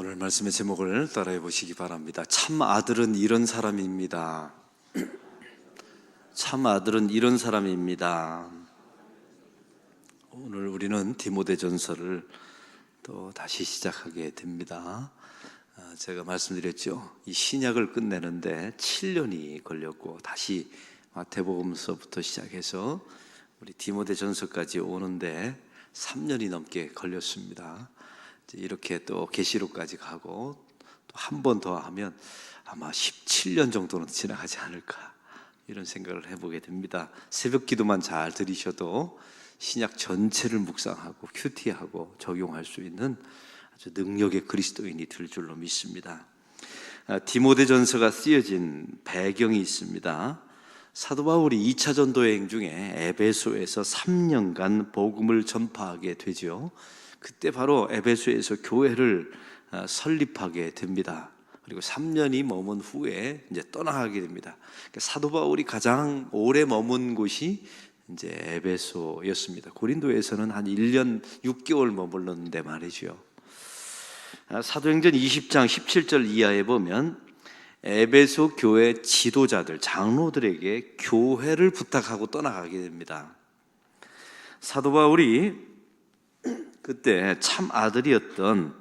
오늘 말씀의 제목을 따라해 보시기 바랍니다. 참 아들은 이런 사람입니다. 참 아들은 이런 사람입니다. 오늘 우리는 디모데전서를 또 다시 시작하게 됩니다. 제가 말씀드렸죠. 이 신약을 끝내는데 7년이 걸렸고 다시 마태복음서부터 시작해서 우리 디모데전서까지 오는데 3년이 넘게 걸렸습니다. 이렇게 또 계시록까지 가고 또 한 번 더 하면 아마 17년 정도는 지나가지 않을까, 이런 생각을 해보게 됩니다. 새벽 기도만 잘 들으셔도 신약 전체를 묵상하고 큐티하고 적용할 수 있는 아주 능력의 그리스도인이 될 줄로 믿습니다. 디모데전서가 쓰여진 배경이 있습니다. 사도 바울이 2차 전도 여행 중에 에베소에서 3년간 복음을 전파하게 되죠. 그때 바로 에베소에서 교회를 설립하게 됩니다. 그리고 3년이 머문 후에 이제 떠나가게 됩니다. 사도 바울이 가장 오래 머문 곳이 이제 에베소였습니다. 고린도에서는 한 1년 6개월 머물렀는데 말이죠. 사도행전 20장 17절 이하에 보면 에베소 교회 지도자들, 장로들에게 교회를 부탁하고 떠나가게 됩니다. 사도 바울이 그때 참 아들이었던,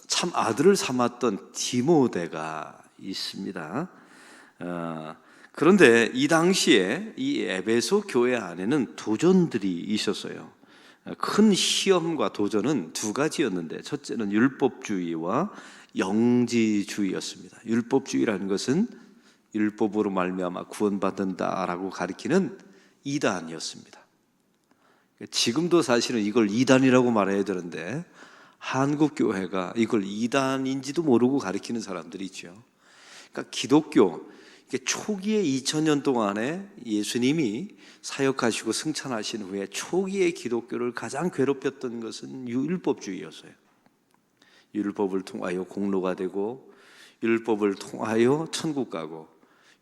참 아들을 삼았던 디모데가 있습니다. 그런데 이 당시에 이 에베소 교회 안에는 도전들이 있었어요. 큰 시험과 도전은 두 가지였는데, 첫째는 율법주의와 영지주의였습니다. 율법주의라는 것은 율법으로 말미암아 구원받는다라고 가리키는 이단이었습니다. 지금도 사실은 이걸 이단이라고 말해야 되는데 한국 교회가 이걸 이단인지도 모르고 가리키는 사람들이 있죠. 그러니까 기독교, 초기에 2000년 동안에 예수님이 사역하시고 승천하신 후에 초기의 기독교를 가장 괴롭혔던 것은 율법주의였어요. 율법을 통하여 공로가 되고, 율법을 통하여 천국 가고,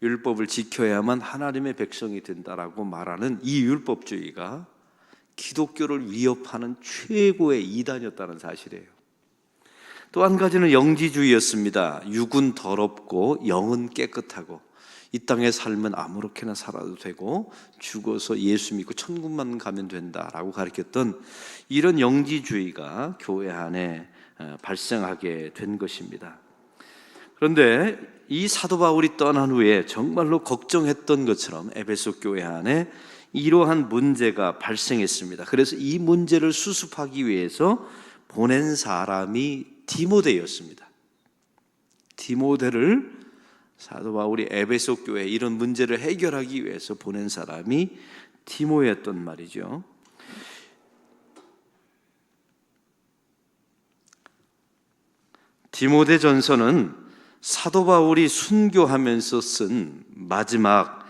율법을 지켜야만 하나님의 백성이 된다라고 말하는 이 율법주의가 기독교를 위협하는 최고의 이단이었다는 사실이에요. 또 한 가지는 영지주의였습니다. 육은 더럽고 영은 깨끗하고 이 땅의 삶은 아무렇게나 살아도 되고 죽어서 예수 믿고 천국만 가면 된다라고 가르쳤던 이런 영지주의가 교회 안에 발생하게 된 것입니다. 그런데 이 사도 바울이 떠난 후에 정말로 걱정했던 것처럼 에베소 교회 안에 이러한 문제가 발생했습니다. 그래서 이 문제를 수습하기 위해서 보낸 사람이 디모데였습니다. 디모데를 사도 바울이 에베소 교회에 이런 문제를 해결하기 위해서 보낸 사람이 디모였던 말이죠. 디모데전서는 사도 바울이 순교하면서 쓴 마지막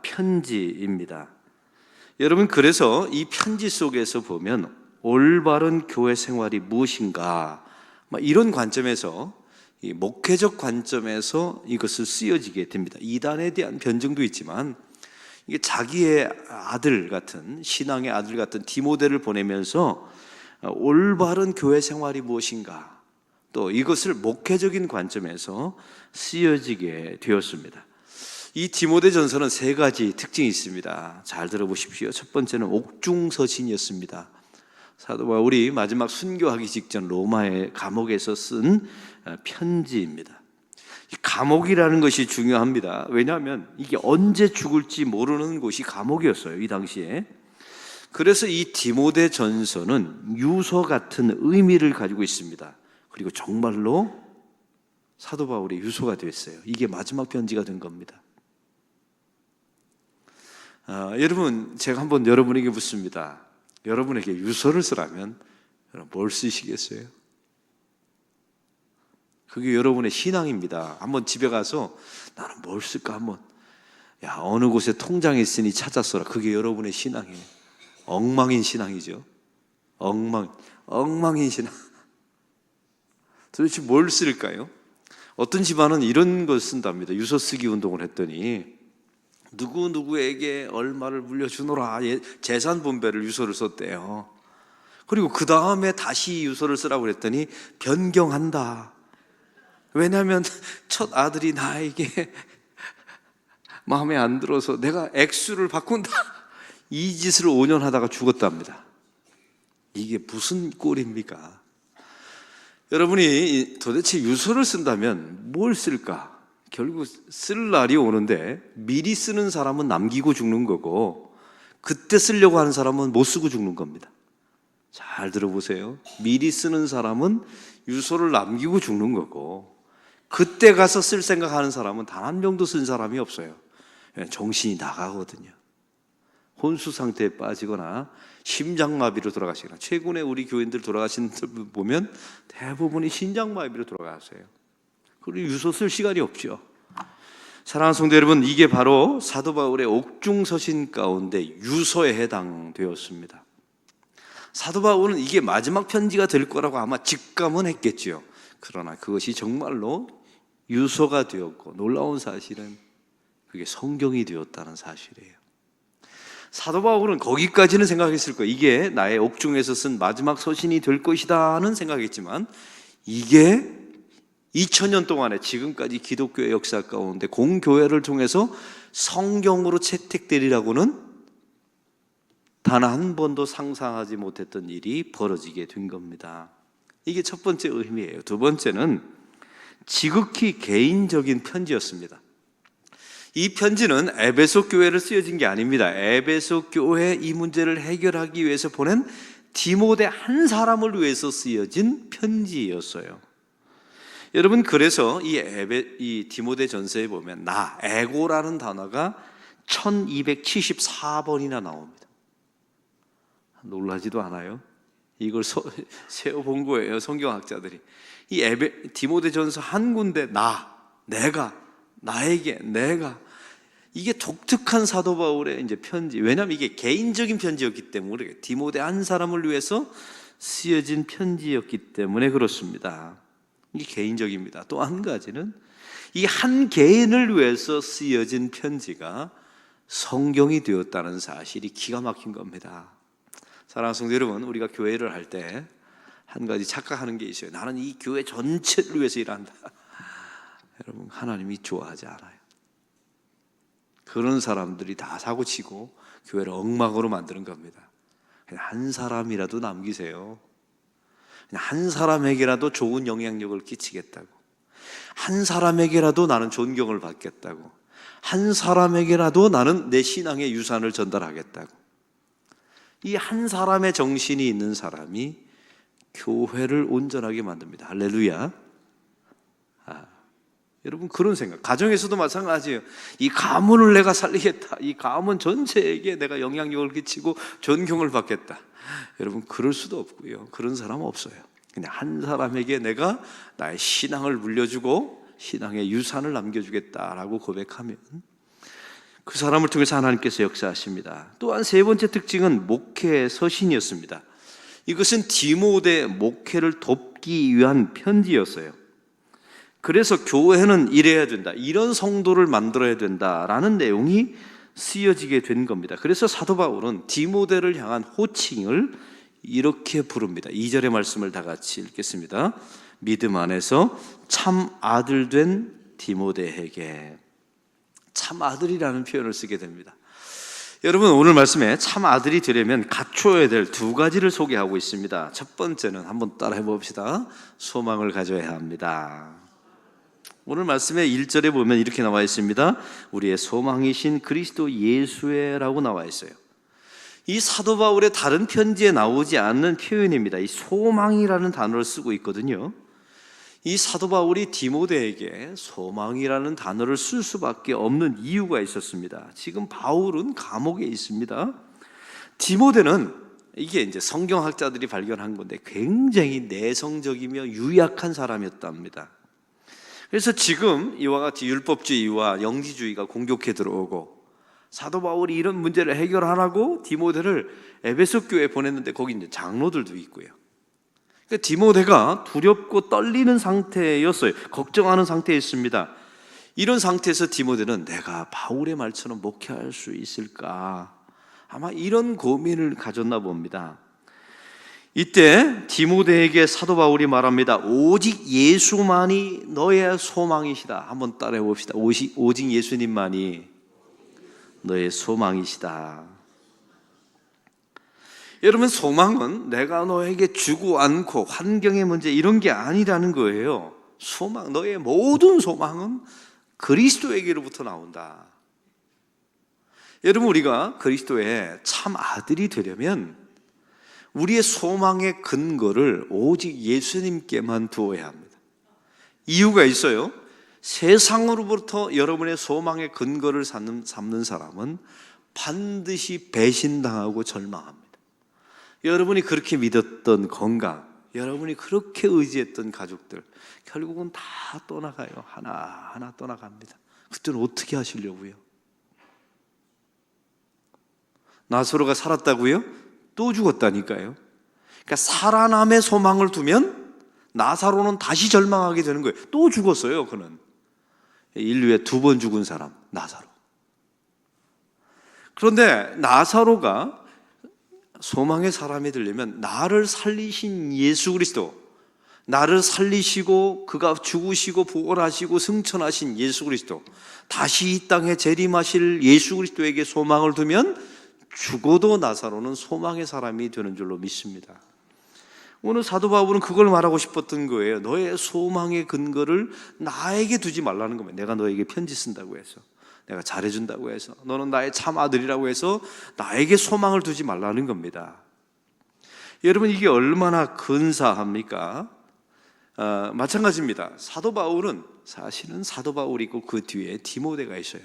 편지입니다. 여러분, 그래서 이 편지 속에서 보면 올바른 교회 생활이 무엇인가, 이런 관점에서, 이 목회적 관점에서 이것을 쓰여지게 됩니다. 이단에 대한 변증도 있지만 이게 자기의 아들 같은, 신앙의 아들 같은 디모데를 보내면서 올바른 교회 생활이 무엇인가, 또 이것을 목회적인 관점에서 쓰여지게 되었습니다. 이 디모데전서는 세 가지 특징이 있습니다. 잘 들어보십시오. 첫 번째는 옥중서신이었습니다. 사도 바울이 마지막 순교하기 직전 로마의 감옥에서 쓴 편지입니다. 이 감옥이라는 것이 중요합니다. 왜냐하면 이게 언제 죽을지 모르는 곳이 감옥이었어요, 이 당시에. 그래서 이 디모데전서는 유서 같은 의미를 가지고 있습니다. 그리고 정말로 사도 바울의 유서가 됐어요. 이게 마지막 편지가 된 겁니다. 여러분, 제가 한번 여러분에게 묻습니다. 여러분에게 유서를 쓰라면 여러분 뭘 쓰시겠어요? 그게 여러분의 신앙입니다. 한번 집에 가서 나는 뭘 쓸까 한번, 어느 곳에 통장이 있으니 찾아 써라. 그게 여러분의 신앙이에요. 엉망인 신앙이죠. 엉망인 신앙. 도대체 뭘 쓸까요? 어떤 집안은 이런 걸 쓴답니다. 유서 쓰기 운동을 했더니 누구누구에게 얼마를 물려주노라, 재산 분배를 유서를 썼대요. 그리고 그 다음에 다시 유서를 쓰라고 그랬더니 변경한다. 왜냐하면 첫 아들이 나에게 마음에 안 들어서 내가 액수를 바꾼다. 이 짓을 5년 하다가 죽었답니다. 이게 무슨 꼴입니까? 여러분이 도대체 유서를 쓴다면 뭘 쓸까? 결국 쓸 날이 오는데 미리 쓰는 사람은 남기고 죽는 거고 그때 쓰려고 하는 사람은 못 쓰고 죽는 겁니다. 잘 들어보세요. 미리 쓰는 사람은 유서를 남기고 죽는 거고 그때 가서 쓸 생각하는 사람은 단 한 명도 쓴 사람이 없어요. 정신이 나가거든요. 혼수 상태에 빠지거나 심장마비로 돌아가시거나, 최근에 우리 교인들 돌아가신 분 보면 대부분이 심장마비로 돌아가세요. 그리고 유서 쓸 시간이 없죠. 사랑하는 성도 여러분, 이게 바로 사도 바울의 옥중서신 가운데 유서에 해당되었습니다. 사도 바울은 이게 마지막 편지가 될 거라고 아마 직감은 했겠지요. 그러나 그것이 정말로 유서가 되었고, 놀라운 사실은 그게 성경이 되었다는 사실이에요. 사도 바울은 거기까지는 생각했을 거예요. 이게 나의 옥중에서 쓴 마지막 서신이 될 것이다는 생각했지만, 이게 2000년 동안에 지금까지 기독교의 역사 가운데 공교회를 통해서 성경으로 채택되리라고는 단 한 번도 상상하지 못했던 일이 벌어지게 된 겁니다. 이게 첫 번째 의미예요. 두 번째는 지극히 개인적인 편지였습니다. 이 편지는 에베소 교회를 쓰여진 게 아닙니다. 에베소 교회 이 문제를 해결하기 위해서 보낸 디모데 한 사람을 위해서 쓰여진 편지였어요. 여러분, 그래서 이 디모데 전서에 보면 에고라는 단어가 1274번이나 나옵니다. 놀라지도 않아요? 이걸 세어본 거예요, 성경학자들이. 이 디모데 전서 한 군데 내가, 나에게, 내가, 이게 독특한 사도 바울의 이제 편지. 왜냐하면 이게 개인적인 편지였기 때문에, 디모데 한 사람을 위해서 쓰여진 편지였기 때문에 그렇습니다. 이게 개인적입니다. 또 한 가지는 이 한 개인을 위해서 쓰여진 편지가 성경이 되었다는 사실이 기가 막힌 겁니다. 사랑하는 성도 여러분, 우리가 교회를 할 때 한 가지 착각하는 게 있어요. 나는 이 교회 전체를 위해서 일한다. 여러분, 하나님이 좋아하지 않아요. 그런 사람들이 다 사고치고 교회를 엉망으로 만드는 겁니다. 그냥 한 사람이라도 남기세요. 그냥 한 사람에게라도 좋은 영향력을 끼치겠다고, 한 사람에게라도 나는 존경을 받겠다고, 한 사람에게라도 나는 내 신앙의 유산을 전달하겠다고. 이 한 사람의 정신이 있는 사람이 교회를 온전하게 만듭니다. 할렐루야. 여러분, 그런 생각, 가정에서도 마찬가지예요. 이 가문을 내가 살리겠다, 이 가문 전체에게 내가 영향력을 끼치고 존경을 받겠다. 여러분, 그럴 수도 없고요. 그런 사람 없어요. 그냥 한 사람에게 내가 나의 신앙을 물려주고 신앙의 유산을 남겨주겠다라고 고백하면 그 사람을 통해서 하나님께서 역사하십니다. 또한 세 번째 특징은 목회 서신이었습니다. 이것은 디모데 목회를 돕기 위한 편지였어요. 그래서 교회는 이래야 된다, 이런 성도를 만들어야 된다라는 내용이 쓰여지게 된 겁니다. 그래서 사도 바울은 디모데를 향한 호칭을 이렇게 부릅니다. 2절의 말씀을 다 같이 읽겠습니다. 믿음 안에서 참 아들 된 디모데에게. 참 아들이라는 표현을 쓰게 됩니다. 여러분, 오늘 말씀에 참 아들이 되려면 갖춰야 될 두 가지를 소개하고 있습니다. 첫 번째는 한번 따라해 봅시다. 소망을 가져야 합니다. 오늘 말씀에 1절에 보면 이렇게 나와 있습니다. 우리의 소망이신 그리스도 예수의라고 나와 있어요. 이 사도 바울의 다른 편지에 나오지 않는 표현입니다. 이 소망이라는 단어를 쓰고 있거든요. 이 사도 바울이 디모데에게 소망이라는 단어를 쓸 수밖에 없는 이유가 있었습니다. 지금 바울은 감옥에 있습니다. 디모데는, 이게 이제 성경학자들이 발견한 건데, 굉장히 내성적이며 유약한 사람이었답니다. 그래서 지금 이와 같이 율법주의와 영지주의가 공격해 들어오고, 사도 바울이 이런 문제를 해결하라고 디모데를 에베소 교회에 보냈는데 거기 이제 장로들도 있고요. 그러니까 디모데가 두렵고 떨리는 상태였어요. 걱정하는 상태에 있습니다. 이런 상태에서 디모데는 내가 바울의 말처럼 목회할 수 있을까? 아마 이런 고민을 가졌나 봅니다. 이때 디모데에게 사도 바울이 말합니다. 오직 예수만이 너의 소망이시다. 한번 따라해 봅시다. 오직 예수님만이 너의 소망이시다. 여러분, 소망은 내가 너에게 주고 않고 환경의 문제 이런 게 아니라는 거예요. 소망, 너의 모든 소망은 그리스도에게로부터 나온다. 여러분, 우리가 그리스도의 참 아들이 되려면 우리의 소망의 근거를 오직 예수님께만 두어야 합니다. 이유가 있어요. 세상으로부터 여러분의 소망의 근거를 삼는 사람은 반드시 배신당하고 절망합니다. 여러분이 그렇게 믿었던 건강, 여러분이 그렇게 의지했던 가족들, 결국은 다 떠나가요. 하나하나 떠나갑니다. 그때는 어떻게 하시려고요? 나사로가 살았다고요? 또 죽었다니까요. 그러니까 살아남의 소망을 두면 나사로는 다시 절망하게 되는 거예요. 또 죽었어요. 그는 인류에 2번 죽은 사람, 나사로. 그런데 나사로가 소망의 사람이 되려면 나를 살리신 예수 그리스도, 나를 살리시고 그가 죽으시고 부활하시고 승천하신 예수 그리스도, 다시 이 땅에 재림하실 예수 그리스도에게 소망을 두면 죽어도 나사로는 소망의 사람이 되는 줄로 믿습니다. 오늘 사도 바울은 그걸 말하고 싶었던 거예요. 너의 소망의 근거를 나에게 두지 말라는 겁니다. 내가 너에게 편지 쓴다고 해서, 내가 잘해준다고 해서, 너는 나의 참 아들이라고 해서 나에게 소망을 두지 말라는 겁니다. 여러분, 이게 얼마나 근사합니까? 마찬가지입니다. 사도 바울은 사실은 사도 바울이 있고 그 뒤에 디모데가 있어요.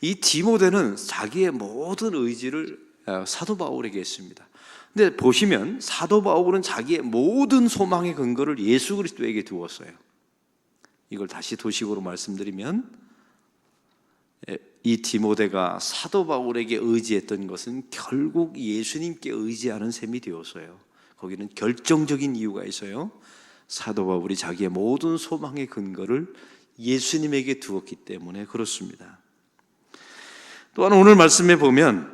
이 디모데는 자기의 모든 의지를 사도 바울에게 했습니다. 근데 보시면 사도 바울은 자기의 모든 소망의 근거를 예수 그리스도에게 두었어요. 이걸 다시 도식으로 말씀드리면, 이 디모데가 사도 바울에게 의지했던 것은 결국 예수님께 의지하는 셈이 되었어요. 거기는 결정적인 이유가 있어요. 사도 바울이 자기의 모든 소망의 근거를 예수님에게 두었기 때문에 그렇습니다. 또한 오늘 말씀에 보면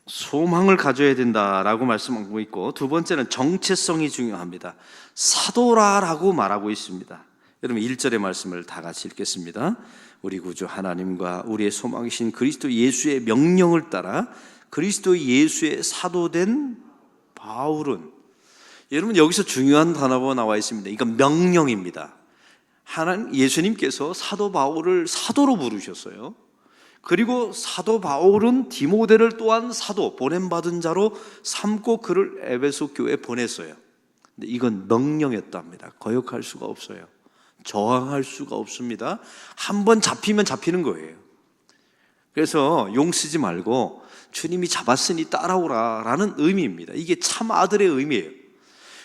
소망을 가져야 된다라고 말씀하고 있고, 두 번째는 정체성이 중요합니다. 사도라라고 말하고 있습니다. 여러분 1절의 말씀을 다 같이 읽겠습니다. 우리 구주 하나님과 우리의 소망이신 그리스도 예수의 명령을 따라 그리스도 예수의 사도된 바울은, 여러분 여기서 중요한 단어가 나와 있습니다. 이건 명령입니다. 하나님 예수님께서 사도 바울을 사도로 부르셨어요. 그리고 사도 바울은 디모데를 또한 사도, 보냄받은 자로 삼고 그를 에베소 교회에 보냈어요. 근데 이건 명령이었답니다. 거역할 수가 없어요. 저항할 수가 없습니다. 한번 잡히면 잡히는 거예요. 그래서 용 쓰지 말고 주님이 잡았으니 따라오라 라는 의미입니다. 이게 참 아들의 의미예요.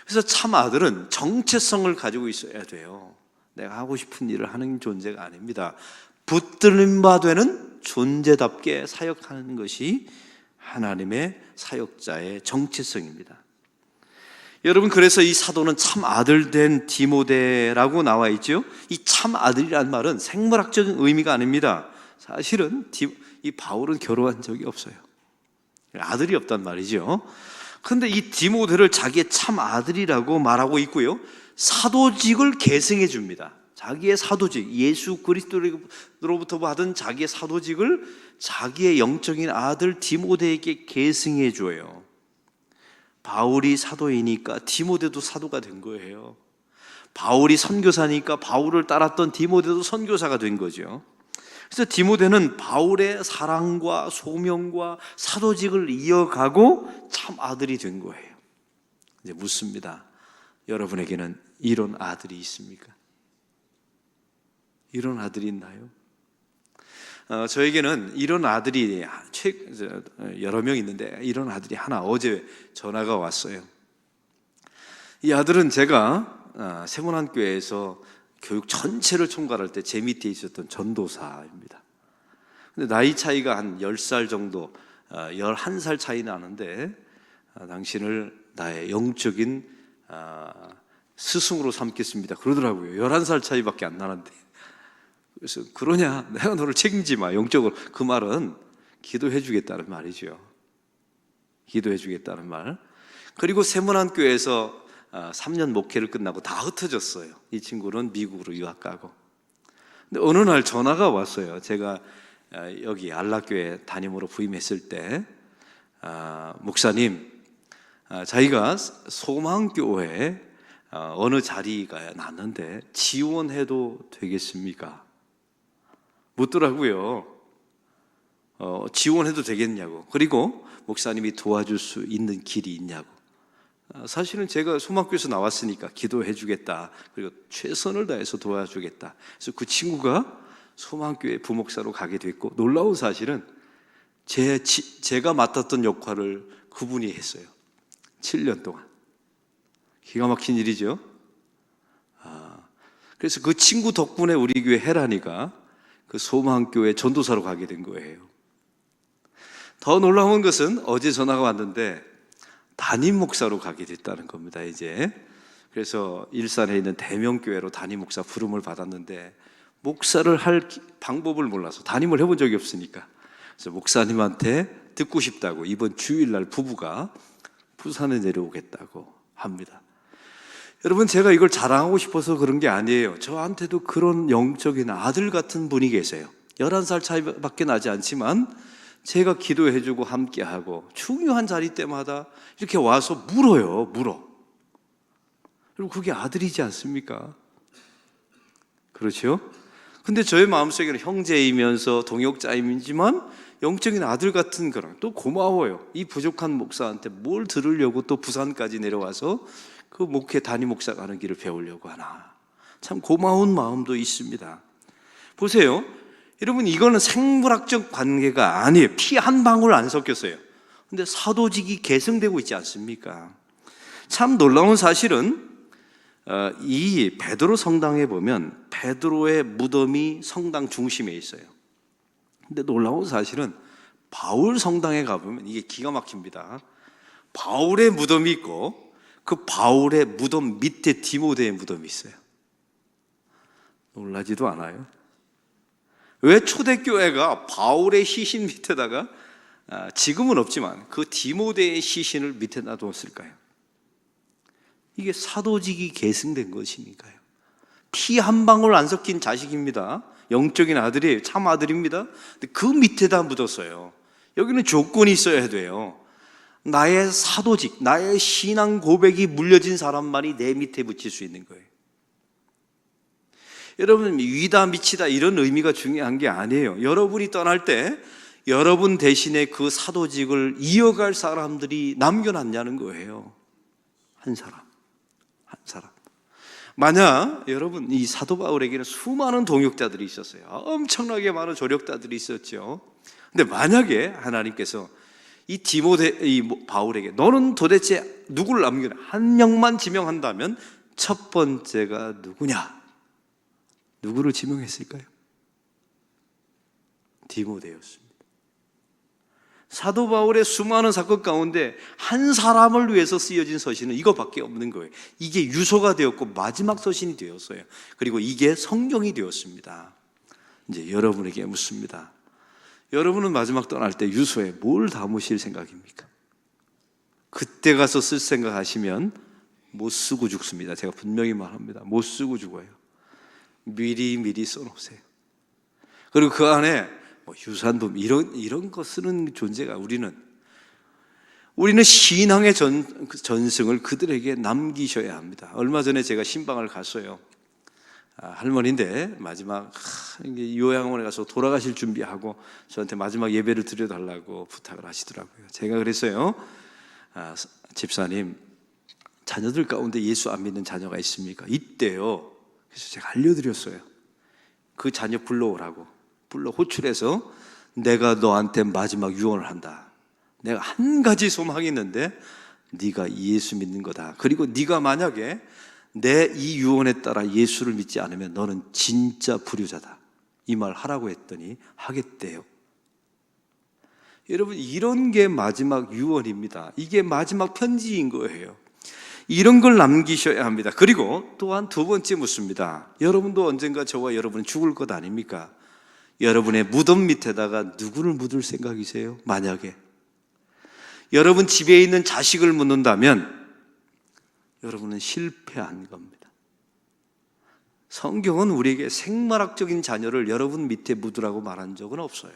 그래서 참 아들은 정체성을 가지고 있어야 돼요. 내가 하고 싶은 일을 하는 존재가 아닙니다. 붙들림 바 되는 존재답게 사역하는 것이 하나님의 사역자의 정체성입니다. 여러분, 그래서 이 사도는 참 아들 된 디모데라고 나와 있죠. 이 참 아들이란 말은 생물학적인 의미가 아닙니다. 사실은 이 바울은 결혼한 적이 없어요. 아들이 없단 말이죠. 그런데 이 디모데를 자기의 참 아들이라고 말하고 있고요, 사도직을 계승해 줍니다. 자기의 사도직, 예수 그리스도로부터 받은 자기의 사도직을 자기의 영적인 아들 디모데에게 계승해 줘요. 바울이 사도이니까 디모데도 사도가 된 거예요. 바울이 선교사니까 바울을 따랐던 디모데도 선교사가 된 거죠. 그래서 디모데는 바울의 사랑과 소명과 사도직을 이어가고 참 아들이 된 거예요. 이제 묻습니다. 여러분에게는 이런 아들이 있습니까? 이런 아들이 있나요? 저에게는 이런 아들이 여러 명 있는데 이런 아들이 하나 어제 전화가 왔어요. 이 아들은 제가 세문안교회에서 교육 전체를 총괄할 때 제 밑에 있었던 전도사입니다. 근데 나이 차이가 한 10살 정도, 11살 차이 나는데 당신을 나의 영적인 스승으로 삼겠습니다 그러더라고요. 11살 차이밖에 안 나는데. 그래서 그러냐, 내가 너를 책임지 마, 영적으로. 그 말은 기도해 주겠다는 말이죠. 기도해 주겠다는 말. 그리고 세문안교회에서 3년 목회를 끝나고 다 흩어졌어요. 이 친구는 미국으로 유학 가고. 근데 어느 날 전화가 왔어요. 제가 여기 안락교회 담임으로 부임했을 때 목사님, 자기가 소망교회 어느 자리가 났는데 지원해도 되겠습니까? 묻더라고요. 지원해도 되겠냐고. 그리고 목사님이 도와줄 수 있는 길이 있냐고. 사실은 제가 소망교회에서 나왔으니까 기도해 주겠다, 그리고 최선을 다해서 도와주겠다. 그래서 그 친구가 소망교회 부목사로 가게 됐고, 놀라운 사실은 제가 맡았던 역할을 그분이 했어요. 7년 동안. 기가 막힌 일이죠. 그래서 그 친구 덕분에 우리 교회 혜란이가 그 소망교회 전도사로 가게 된 거예요. 더 놀라운 것은 어제 전화가 왔는데 담임 목사로 가게 됐다는 겁니다. 이제 그래서 일산에 있는 대명교회로 담임 목사 부름을 받았는데, 목사를 할 방법을 몰라서, 담임을 해본 적이 없으니까, 그래서 목사님한테 듣고 싶다고 이번 주일날 부부가 부산에 내려오겠다고 합니다. 여러분, 제가 이걸 자랑하고 싶어서 그런 게 아니에요. 저한테도 그런 영적인 아들 같은 분이 계세요. 11살 차이밖에 나지 않지만 제가 기도해주고 함께하고 중요한 자리 때마다 이렇게 와서 물어. 그리고 그게 아들이지 않습니까? 그렇죠? 근데 저의 마음속에는 형제이면서 동역자이지만 영적인 아들 같은 그런, 또 고마워요. 이 부족한 목사한테 뭘 들으려고 또 부산까지 내려와서 그 목회 담임 목사가 하는 길을 배우려고 하나. 참 고마운 마음도 있습니다. 보세요. 여러분, 이거는 생물학적 관계가 아니에요. 피 한 방울 안 섞였어요. 근데 사도직이 계승되고 있지 않습니까? 참 놀라운 사실은 이 베드로 성당에 보면 베드로의 무덤이 성당 중심에 있어요. 근데 놀라운 사실은 바울 성당에 가보면 이게 기가 막힙니다. 바울의 무덤이 있고 그 바울의 무덤 밑에 디모데의 무덤이 있어요. 놀라지도 않아요? 왜 초대교회가 바울의 시신 밑에다가 지금은 없지만 그 디모데의 시신을 밑에 놔두었을까요? 이게 사도직이 계승된 것이니까요. 피 한 방울 안 섞인 자식입니다. 영적인 아들이에요. 참 아들입니다. 근데 그 밑에다 묻었어요. 여기는 조건이 있어야 돼요. 나의 사도직, 나의 신앙 고백이 물려진 사람만이 내 밑에 붙일 수 있는 거예요. 여러분, 위다 미치다 이런 의미가 중요한 게 아니에요. 여러분이 떠날 때 여러분 대신에 그 사도직을 이어갈 사람들이 남겨놨냐는 거예요. 한 사람. 만약 여러분, 이 사도 바울에게는 수많은 동역자들이 있었어요. 엄청나게 많은 조력자들이 있었죠. 근데 만약에 하나님께서 이 바울에게 너는 도대체 누구를 남겨라, 한 명만 지명한다면 첫 번째가 누구냐? 누구를 지명했을까요? 디모데였습니다. 사도 바울의 수많은 사건 가운데 한 사람을 위해서 쓰여진 서신은 이거밖에 없는 거예요. 이게 유서가 되었고 마지막 서신이 되었어요. 그리고 이게 성경이 되었습니다. 이제 여러분에게 묻습니다. 여러분은 마지막 떠날 때 유서에 뭘 담으실 생각입니까? 그때 가서 쓸 생각하시면 못 쓰고 죽습니다. 제가 분명히 말합니다. 못 쓰고 죽어요. 미리 써놓으세요. 그리고 그 안에 유산품 이런 거 쓰는 존재가 우리는 신앙의 전승을 그들에게 남기셔야 합니다. 얼마 전에 제가 신방을 갔어요. 할머니인데 마지막 요양원에 가서 돌아가실 준비하고 저한테 마지막 예배를 드려달라고 부탁을 하시더라고요. 제가 그랬어요. 집사님, 자녀들 가운데 예수 안 믿는 자녀가 있습니까? 있대요. 그래서 제가 알려드렸어요. 그 자녀 불러 호출해서 내가 너한테 마지막 유언을 한다. 내가 한 가지 소망이 있는데 네가 예수 믿는 거다. 그리고 네가 만약에 내 이 유언에 따라 예수를 믿지 않으면 너는 진짜 불효자다. 이 말 하라고 했더니 하겠대요. 여러분, 이런 게 마지막 유언입니다. 이게 마지막 편지인 거예요. 이런 걸 남기셔야 합니다. 그리고 또한 두 번째 묻습니다. 여러분도 언젠가 저와 여러분은 죽을 것 아닙니까? 여러분의 무덤 밑에다가 누구를 묻을 생각이세요? 만약에 여러분 집에 있는 자식을 묻는다면 여러분은 실패한 겁니다. 성경은 우리에게 생물학적인 자녀를 여러분 밑에 묻으라고 말한 적은 없어요.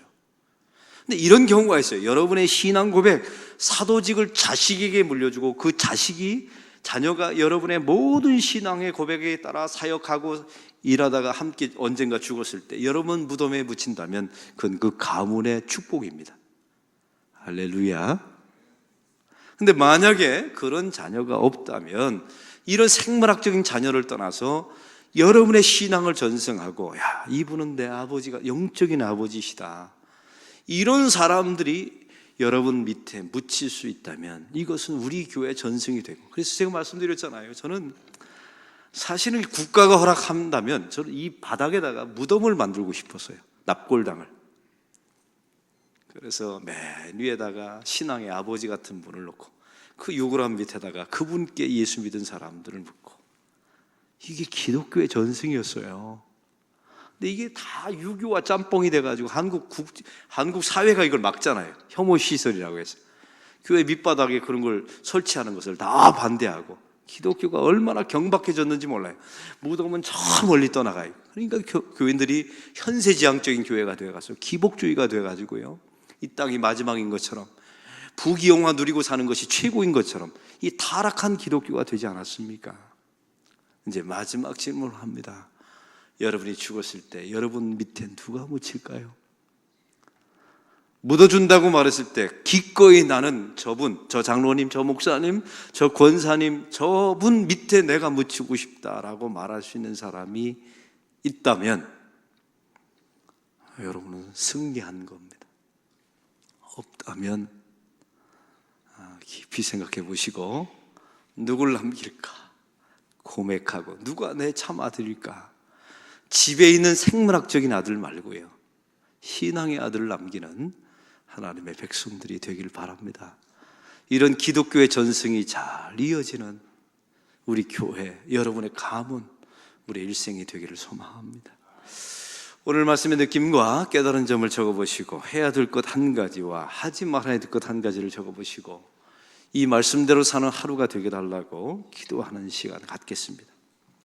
근데 이런 경우가 있어요. 여러분의 신앙 고백, 사도직을 자식에게 물려주고 그 자녀가 여러분의 모든 신앙의 고백에 따라 사역하고 일하다가 함께 언젠가 죽었을 때 여러분 무덤에 묻힌다면 그건 그 가문의 축복입니다. 할렐루야. 근데 만약에 그런 자녀가 없다면 이런 생물학적인 자녀를 떠나서 여러분의 신앙을 전승하고, 야, 이분은 내 아버지가 영적인 아버지시다, 이런 사람들이 여러분 밑에 묻힐 수 있다면 이것은 우리 교회 전승이 되고, 그래서 제가 말씀드렸잖아요. 저는 사실은 국가가 허락한다면 저는 이 바닥에다가 무덤을 만들고 싶었어요. 납골당을. 그래서 맨 위에다가 신앙의 아버지 같은 분을 놓고 그 유골함 밑에다가 그분께 예수 믿은 사람들을 묻고, 이게 기독교의 전승이었어요. 근데 이게 다 유교와 짬뽕이 돼가지고 한국 사회가 이걸 막잖아요. 혐오 시설이라고 해서 교회 밑바닥에 그런 걸 설치하는 것을 다 반대하고, 기독교가 얼마나 경박해졌는지 몰라요. 무덤은 저 멀리 떠나가요. 그러니까 교인들이 현세지향적인 교회가 되어가서 기복주의가 되어가지고요, 이 땅이 마지막인 것처럼 부귀영화 누리고 사는 것이 최고인 것처럼 이 타락한 기독교가 되지 않았습니까? 이제 마지막 질문을 합니다. 여러분이 죽었을 때 여러분 밑에 누가 묻힐까요? 묻어준다고 말했을 때 기꺼이 나는 저분, 저 장로님, 저 목사님, 저 권사님, 저분 밑에 내가 묻히고 싶다라고 말할 수 있는 사람이 있다면 여러분은 승리한 겁니다. 없다면 깊이 생각해 보시고, 누굴 남길까 고백하고, 누가 내 참 아들일까? 집에 있는 생물학적인 아들 말고요, 신앙의 아들을 남기는 하나님의 백성들이 되길 바랍니다. 이런 기독교의 전승이 잘 이어지는 우리 교회, 여러분의 가문, 우리 일생이 되기를 소망합니다. 오늘 말씀의 느낌과 깨달은 점을 적어보시고, 해야 될 것 한 가지와 하지 말아야 될 것 한 가지를 적어보시고 이 말씀대로 사는 하루가 되게 달라고 기도하는 시간 갖겠습니다.